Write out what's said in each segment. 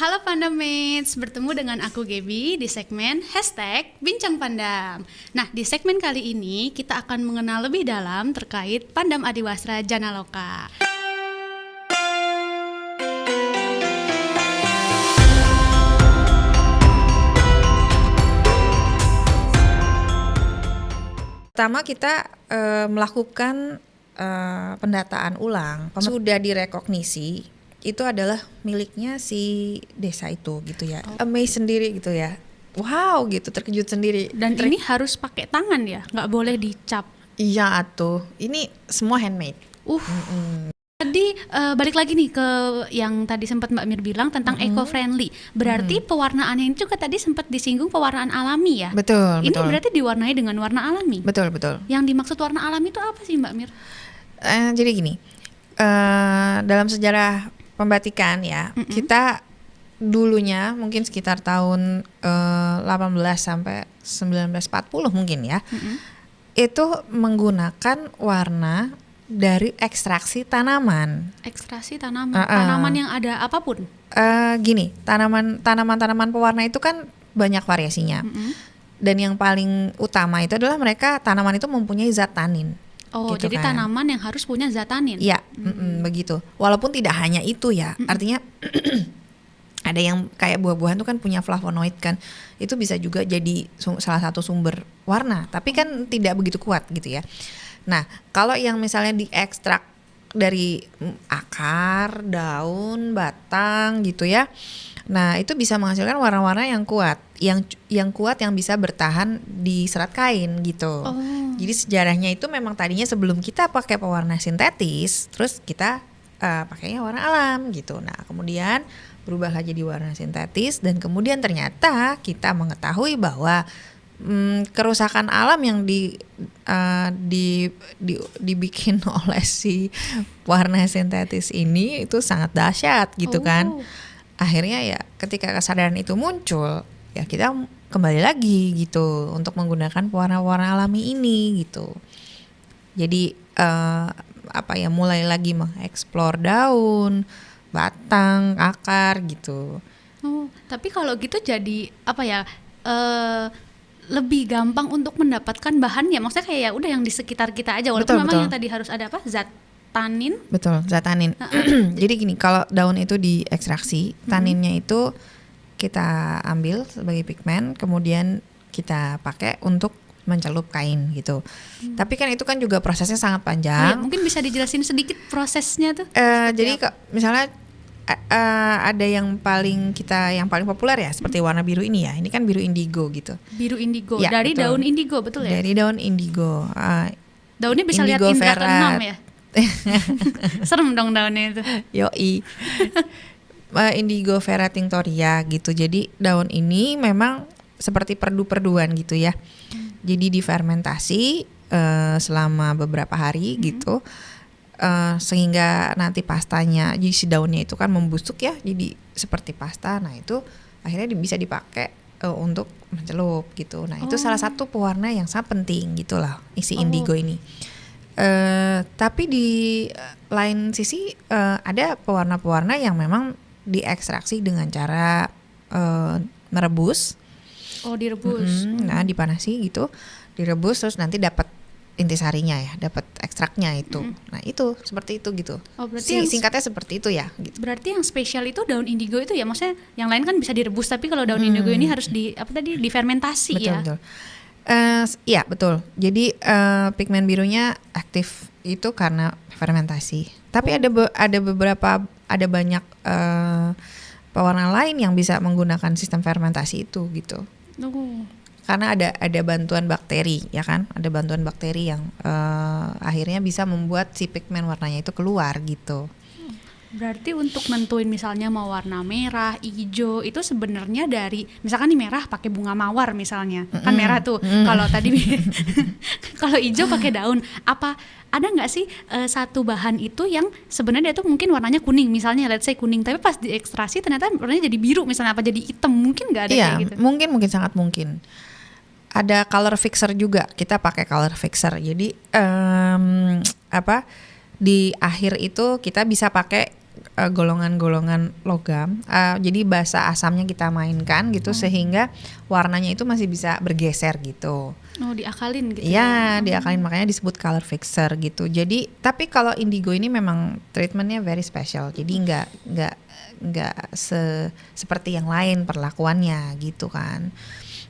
Halo Pandamates, bertemu dengan aku Gaby di segmen #Bincang Pandam. Nah, di segmen kali ini kita akan mengenal lebih dalam terkait Pandam Adiwastra Janaloka. Pertama kita melakukan pendataan ulang. Sudah direkognisi itu adalah miliknya si desa itu gitu ya. Amazed sendiri gitu ya. Wow gitu, terkejut sendiri. Dan ini harus pakai tangan ya, nggak boleh dicap. Iya atuh, ini semua handmade. Tadi balik lagi nih ke yang tadi sempat Mbak Mir bilang tentang eco-friendly. Berarti pewarnaannya ini juga tadi sempat disinggung pewarnaan alami ya? Betul, Ini betul. berarti diwarnai dengan warna alami? Betul, betul. Yang dimaksud warna alami itu apa sih Mbak Mir? Jadi gini, dalam sejarah pembatikan ya, kita dulunya mungkin sekitar tahun 18 sampai 1940 mungkin ya, itu menggunakan warna dari ekstraksi tanaman. Ekstraksi tanaman, tanaman yang ada apapun. Gini, tanaman pewarna itu kan banyak variasinya, dan yang paling utama itu adalah tanaman itu mempunyai zat tanin. Oh, gitu jadi kan. tanaman yang harus punya zat tanin. Iya, begitu. Walaupun tidak hanya itu ya, artinya ada yang kayak buah-buahan tuh kan punya flavonoid kan, itu bisa juga jadi salah satu sumber warna, tapi kan tidak begitu kuat gitu ya. Nah, kalau yang misalnya diekstrak dari akar, daun, batang gitu ya, nah itu bisa menghasilkan warna-warna yang kuat, yang kuat yang bisa bertahan di serat kain gitu. Jadi sejarahnya itu memang tadinya sebelum kita pakai pewarna sintetis, terus kita pakainya warna alam gitu. Nah kemudian berubahlah jadi warna sintetis, dan kemudian ternyata kita mengetahui bahwa kerusakan alam yang dibikin oleh si warna sintetis ini itu sangat dahsyat gitu kan. Akhirnya ya ketika kesadaran itu muncul, ya kita kembali lagi gitu untuk menggunakan warna-warna alami ini gitu. Jadi mulai lagi mengeksplor daun, batang, akar gitu. Oh, tapi kalau gitu jadi lebih gampang untuk mendapatkan bahannya. Maksudnya kayak ya udah yang di sekitar kita aja. Walaupun memang yang tadi harus ada zat tanin. Betul, zat tanin. Jadi gini, kalau daun itu diekstraksi, taninnya itu kita ambil sebagai pigmen, kemudian kita pakai untuk mencelup kain gitu. Tapi kan itu kan juga prosesnya sangat panjang. Mungkin bisa dijelasin sedikit prosesnya tuh. Jadi misalnya ada yang paling populer ya, seperti warna biru ini ya. Ini kan biru indigo gitu. Biru indigo Ya, dari betul. daun indigo, betul ya? Dari daun indigo. Daunnya bisa lihat indra keenam ya. Serem dong daunnya itu. Yoi. Indigo vera tinctoria gitu. Jadi daun ini memang seperti perdu-perduan gitu ya. Jadi difermentasi selama beberapa hari gitu, sehingga nanti pastanya, jadi si daunnya itu kan membusuk ya, jadi seperti pasta. Nah itu akhirnya bisa dipakai untuk mencelup gitu. Nah itu salah satu pewarna yang sangat penting gitulah isi indigo ini. Tapi di lain sisi ada pewarna-pewarna yang memang diekstraksi dengan cara merebus. Oh, direbus. Nah dipanasi gitu, direbus terus nanti dapat intisarinya ya, dapat ekstraknya itu. Nah itu seperti itu gitu. Oh, berarti singkatnya seperti itu ya. Gitu. Berarti yang spesial itu daun indigo itu ya, maksudnya yang lain kan bisa direbus, tapi kalau daun indigo ini harus difermentasi betul, ya. Betul. Iya betul. Jadi pigmen birunya aktif itu karena fermentasi. Tapi ada banyak pewarna lain yang bisa menggunakan sistem fermentasi itu gitu. Karena ada bantuan bakteri ya kan, ada bantuan bakteri yang akhirnya bisa membuat si pigmen warnanya itu keluar gitu. Berarti untuk nentuin misalnya mau warna merah, hijau itu sebenarnya dari misalkan nih merah pakai bunga mawar misalnya, kan merah tuh. Kalau tadi kalau hijau pakai daun. Apa ada nggak sih satu bahan itu yang sebenarnya itu mungkin warnanya kuning misalnya, let's say kuning, tapi pas diekstraksi ternyata warnanya jadi biru misalnya, apa jadi hitam, mungkin nggak ada kayak gitu? Mungkin sangat mungkin. Ada color fixer juga, kita pakai color fixer. Jadi di akhir itu kita bisa pakai golongan-golongan logam. Jadi basa asamnya kita mainkan gitu sehingga warnanya itu masih bisa bergeser gitu. Oh, diakalin gitu. Ya, diakalin, makanya disebut color fixer gitu. Jadi tapi kalau indigo ini memang treatmentnya very special. Jadi nggak seperti yang lain perlakuannya gitu kan.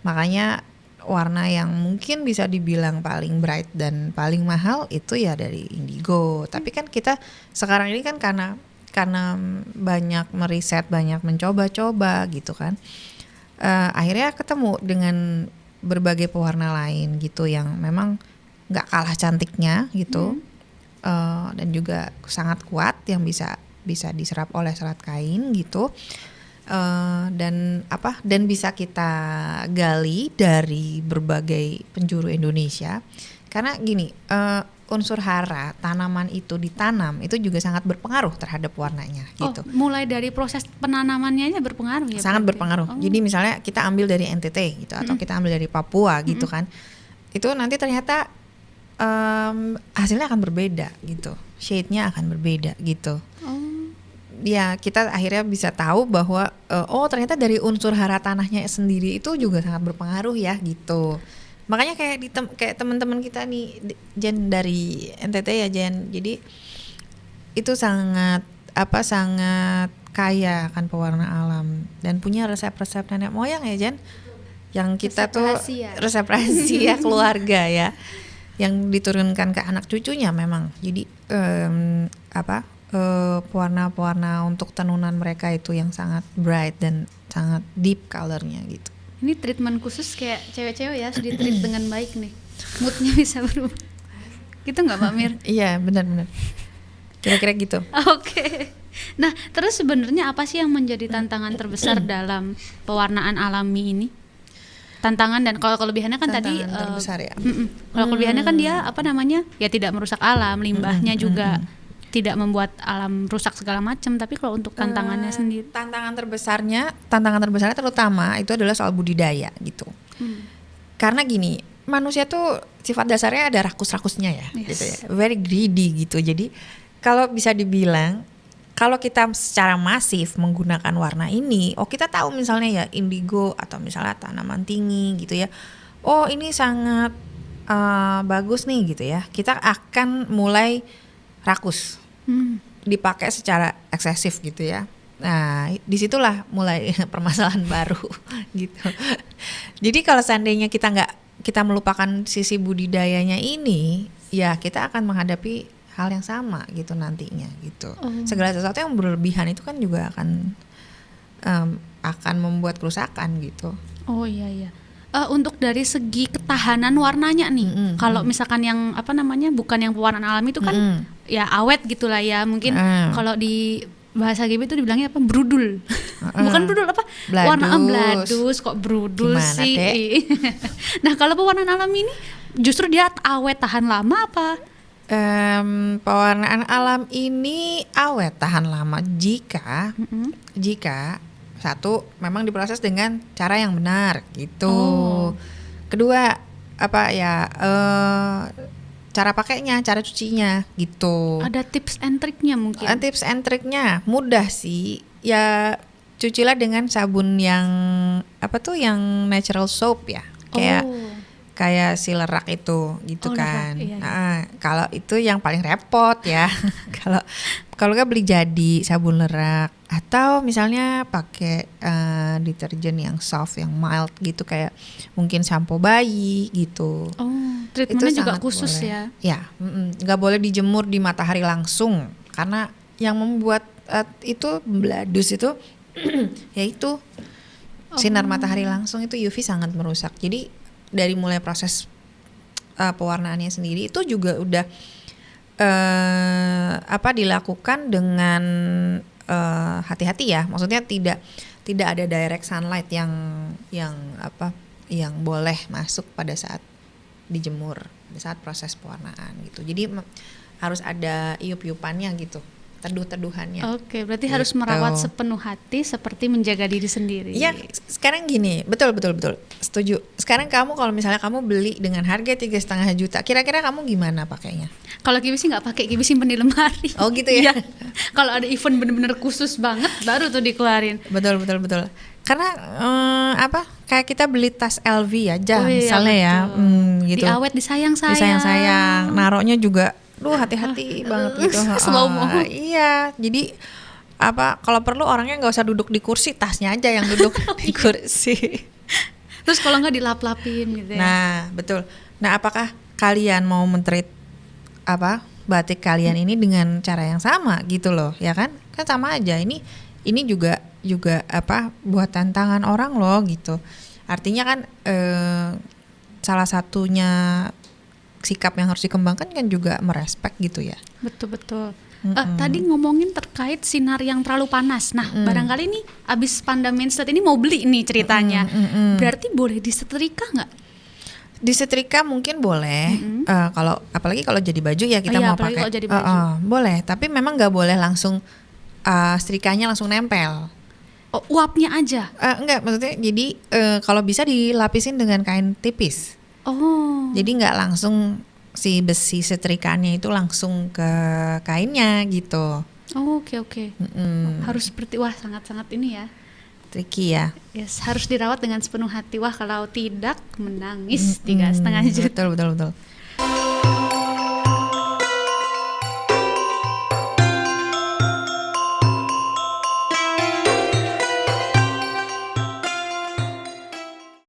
Makanya warna yang mungkin bisa dibilang paling bright dan paling mahal itu ya dari indigo. Tapi kan kita sekarang ini kan karena banyak meriset, banyak mencoba-coba gitu kan, akhirnya ketemu dengan berbagai pewarna lain gitu yang memang nggak kalah cantiknya gitu, dan juga sangat kuat yang bisa diserap oleh serat kain gitu. Dan bisa kita gali dari berbagai penjuru Indonesia karena gini, unsur hara tanaman itu ditanam itu juga sangat berpengaruh terhadap warnanya gitu. Mulai dari proses penanamannya aja berpengaruh ya? Sangat berpengaruh. Jadi misalnya kita ambil dari NTT gitu atau kita ambil dari Papua gitu kan, itu nanti ternyata hasilnya akan berbeda gitu, shade-nya akan berbeda gitu. Ya kita akhirnya bisa tahu bahwa ternyata dari unsur hara tanahnya sendiri itu juga sangat berpengaruh ya gitu. Makanya kayak teman-teman kita nih Jen dari NTT ya Jen. Jadi itu sangat kaya akan pewarna alam dan punya resep-resep nenek moyang ya Jen. Yang kita resep rahasia keluarga ya. Yang diturunkan ke anak cucunya memang. Jadi pewarna-pewarna untuk tenunan mereka itu yang sangat bright dan sangat deep colornya gitu. Ini treatment khusus kayak cewek-cewek ya, harus di-treat dengan baik nih, moodnya bisa berubah. Gitu nggak Mbak Mir? Iya benar-benar. Kira-kira gitu. Oke. Nah terus sebenarnya apa sih yang menjadi tantangan terbesar dalam pewarnaan alami ini? Tantangan dan kalau kelebihannya kan tadi terbesar ya. Kalau kelebihannya kan dia ya tidak merusak alam, limbahnya juga tidak membuat alam rusak segala macam. Tapi kalau untuk tantangannya sendiri, tantangan terbesarnya terutama itu adalah soal budidaya gitu. Karena gini, manusia tuh sifat dasarnya ada rakus-rakusnya ya, gitu ya, very greedy gitu. Jadi kalau bisa dibilang, kalau kita secara masif menggunakan warna ini, kita tahu misalnya ya indigo atau misalnya tanaman tinggi gitu ya, ini sangat bagus nih gitu ya, kita akan mulai rakus. Dipakai secara eksesif gitu ya. Nah, disitulah mulai permasalahan baru gitu. Jadi kalau seandainya kita melupakan sisi budidayanya ini, ya kita akan menghadapi hal yang sama gitu nantinya gitu. Segala sesuatu yang berlebihan itu kan juga akan membuat kerusakan gitu. Oh iya. Untuk dari segi ketahanan warnanya nih, kalau misalkan yang bukan yang pewarnaan alami itu kan ya awet gitulah ya, mungkin kalau di bahasa GB itu dibilangnya brudul, bukan brudul bladus. Warna bladus kok brudul. Gimana, sih? Nah kalau pewarnaan alami ini justru dia awet tahan lama apa? Pewarnaan alam ini awet tahan lama jika satu, memang diproses dengan cara yang benar gitu. Kedua, cara pakainya, cara cucinya gitu. Ada tips and triknya mungkin? Tips and triknya mudah sih. Ya cucilah dengan sabun yang yang natural soap ya. Kayak si lerak itu gitu kan. Iya. Kalau itu yang paling repot ya. Kalau nggak beli jadi sabun lerak atau misalnya pakai deterjen yang soft, yang mild gitu kayak mungkin sampo bayi gitu. Treatmentnya juga khusus boleh. Ya, nggak boleh dijemur di matahari langsung karena yang membuat itu bladus itu yaitu sinar matahari langsung itu UV sangat merusak. Jadi dari mulai proses pewarnaannya sendiri itu juga udah dilakukan dengan hati-hati ya. Maksudnya tidak ada direct sunlight yang boleh masuk pada saat dijemur, pada saat proses pewarnaan gitu. Jadi harus ada iup-iupannya gitu. teduh-teduhannya. Oke, berarti harus merawat sepenuh hati seperti menjaga diri sendiri. Iya, sekarang gini, betul, setuju. Sekarang kamu kalau misalnya kamu beli dengan harga 3,5 juta, kira-kira kamu gimana pakainya? Kalau Kiwi sih nggak pakai, Kiwi simpen di lemari. Oh gitu ya? Kalau ada event bener-bener khusus banget, baru tuh dikeluarin. Betul. Karena kayak kita beli tas LV aja, misalnya ya, gitu. Diawet, disayang-sayang. Disayang-sayang, naroknya juga, hati-hati banget gitu. Slow mo. Iya, jadi kalau perlu orangnya nggak usah duduk di kursi, tasnya aja yang duduk di kursi. Terus kalau nggak dilap-lapin gitu ya. Nah, betul. Nah, apakah kalian mau men-treat batik kalian ini dengan cara yang sama gitu loh, ya kan? Kan sama aja. Ini juga buat tantangan orang loh gitu. Artinya kan salah satunya sikap yang harus dikembangkan kan juga merespek gitu ya. Betul. Tadi ngomongin terkait sinar yang terlalu panas. Nah, barangkali nih abis pandemi ini mau beli nih ceritanya. Berarti boleh disetrika nggak? Disetrika mungkin boleh. Kalau apalagi kalau jadi baju ya kita mau pakai. Boleh, tapi memang nggak boleh langsung setrikanya langsung nempel. Oh, uapnya aja? Enggak, maksudnya jadi kalau bisa dilapisin dengan kain tipis. Oh. Jadi nggak langsung si besi setrikannya itu langsung ke kainnya gitu. Oh, oke. Harus seperti sangat-sangat ini ya. Tricky ya. Yes, harus dirawat dengan sepenuh hati. Wah, kalau tidak menangis 3,5 juta. Betul.